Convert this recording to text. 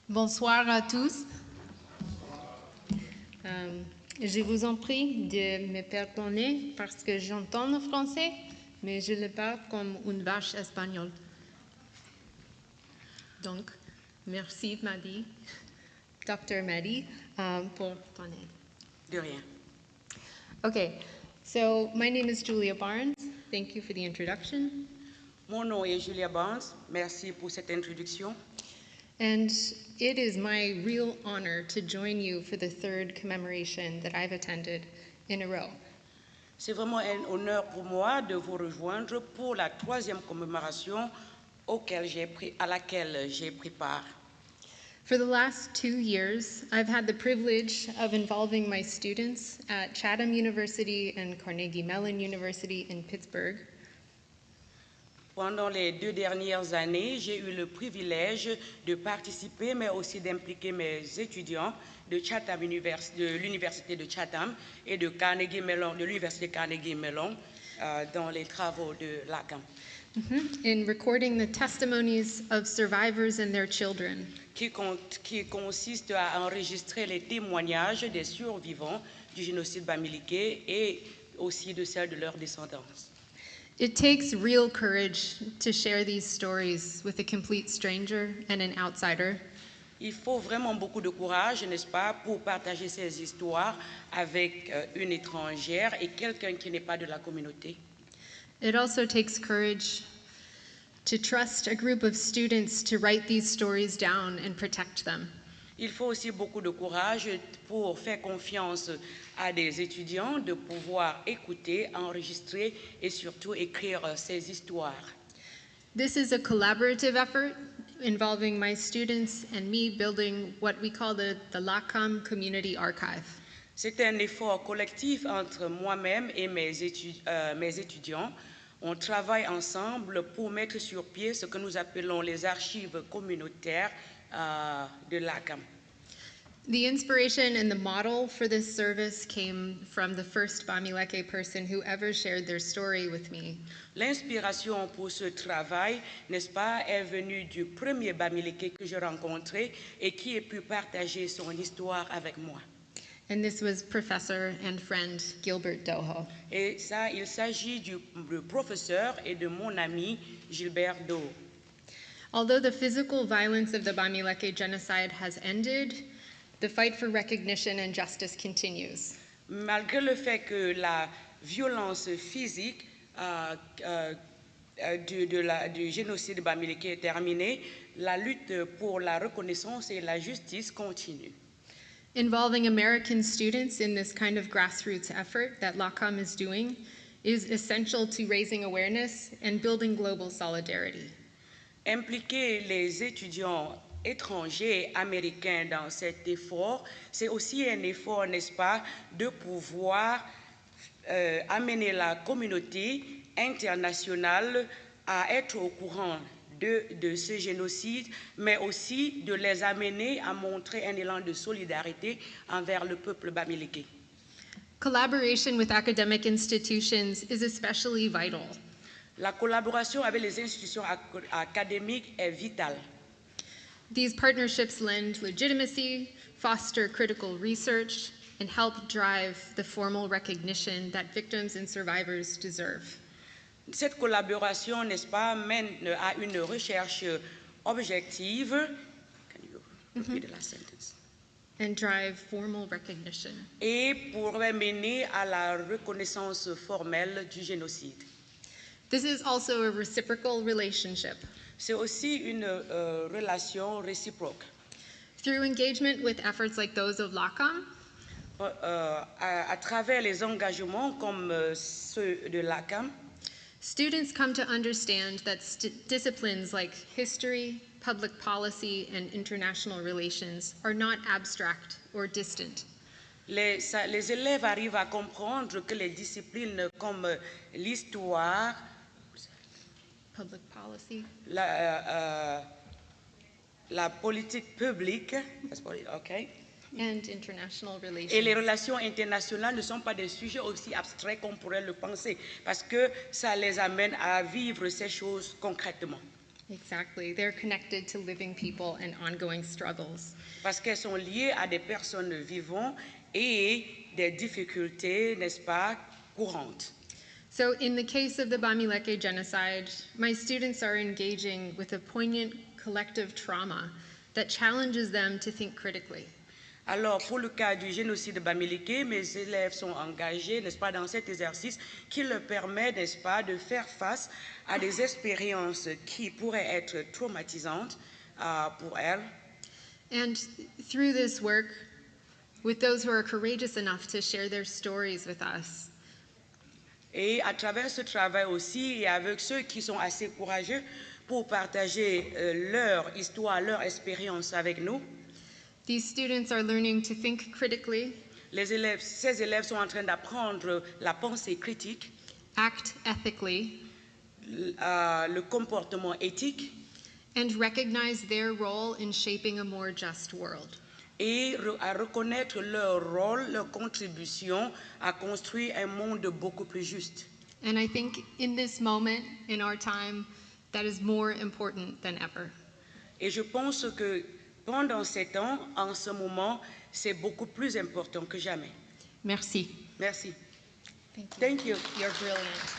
Bonsoir à tous. Je vous en prie de me pardonner parce que j'entends le français, mais je le parle comme une vache espagnole. Donc, merci Maddy, Dr. Maddy, pour ton aide. De rien. Okay, so my name is Julia Barnes. Thank you for the introduction. Mon nom est Julia Barnes. Merci pour cette introduction. And it is my real honor to join you for the third commemoration that I've attended in a row. C'est vraiment un honneur pour moi de vous rejoindre pour la troisième commémoration à laquelle j'ai pris part. For the last 2 years, I've had the privilege of involving my students at Chatham University and Carnegie Mellon University in Pittsburgh. Pendant les 2 dernières années, j'ai eu le privilège de participer, mais aussi d'impliquer mes étudiants de l'université de Chatham et de Carnegie Mellon, de l'université Carnegie Mellon, dans les travaux de l'ACAM. In recording the testimonies of survivors and their children. Qui consiste à enregistrer les témoignages des survivants du génocide bamileke et aussi de celles de leurs descendants. It takes real courage to share these stories with a complete stranger and an outsider. Il faut vraiment beaucoup de courage, n'est-ce pas, pour partager ces histoires avec une étrangère et quelqu'un qui n'est pas de la communauté. It also takes courage to trust a group of students to write these stories down and protect them. Il faut aussi beaucoup de courage pour faire confiance à des étudiants de pouvoir écouter, enregistrer et surtout écrire ces histoires. This is a collaborative effort involving my students and me building what we call the LACAM Community Archive. C'est un effort collectif entre moi-même et mes étudiants. On travaille ensemble pour mettre sur pied ce que nous appelons les archives communautaires de l'ACAM. The inspiration and the model for this service came from the first Bamileke person who ever shared their story with me. L'inspiration pour ce travail, n'est-ce pas, est venue du premier Bamileke que j'ai rencontré et qui a pu partager son histoire avec moi. And this was professor and friend Gilbert Doho. Et ça, il s'agit du professeur et de mon ami Gilbert Doho. Although the physical violence of the Bamileke genocide has ended, the fight for recognition and justice continues. Malgré le fait que la violence physique du génocide bamileke est terminée, la lutte pour la reconnaissance et la justice continue. Involving American students in this kind of grassroots effort that LACAM is doing is essential to raising awareness and building global solidarity. Impliquer les étudiants étrangers et américains dans cet effort, c'est aussi un effort, n'est-ce pas, de pouvoir amener la communauté internationale à être au courant de ce génocide, mais aussi de les amener à montrer un élan de solidarité envers le peuple bamileke. Collaboration with academic institutions is especially vital. La collaboration avec les institutions académiques est vitale. These partnerships lend legitimacy, foster critical research, and help drive the formal recognition that victims and survivors deserve. Cette collaboration, n'est-ce pas, mène à une recherche objective. Can you repeat the last sentence? And drive formal recognition. Et pourrait mener à la reconnaissance formelle du génocide. This is also a reciprocal relationship. C'est aussi une relation réciproque. Through engagement with efforts like those of LACAM, à travers les engagements comme ceux de l'ACAM, students come to understand that disciplines like history, public policy, and international relations are not abstract or distant. Les élèves arrivent à comprendre que les disciplines comme l'histoire, Public policy. La politique publique, okay, And international relations. et les relations internationales ne sont pas des sujets aussi abstraits qu'on pourrait le penser, parce que ça les amène à vivre ces choses concrètement. Exactly. They're connected to living people and ongoing struggles. Parce qu'elles sont liées à des personnes vivantes et des difficultés, n'est-ce pas, courantes. So, in the case of the Bamileke genocide, my students are engaging with a poignant collective trauma that challenges them to think critically. Alors, pour le cas du génocide de Bamileke, mes élèves sont engagés, n'est-ce pas, dans cet exercice qui leur permet, n'est-ce pas, de faire face à des expériences qui pourraient être traumatisantes pour elles. And through this work, with those who are courageous enough to share their stories with us, Et à travers ce travail aussi, et avec ceux qui sont assez courageux pour partager leur histoire, leur expérience avec nous, these students are learning to think critically, ces élèves sont en train d'apprendre la pensée critique, act ethically, le comportement éthique and recognize their role in shaping a more just world. et à reconnaître leur rôle, leur contribution à construire un monde beaucoup plus juste. And I think in this moment, in our time, that is more important than ever. Et je pense que pendant ces temps, en ce moment, c'est beaucoup plus important que jamais. Merci. Merci. Thank you. Thank you. You're brilliant.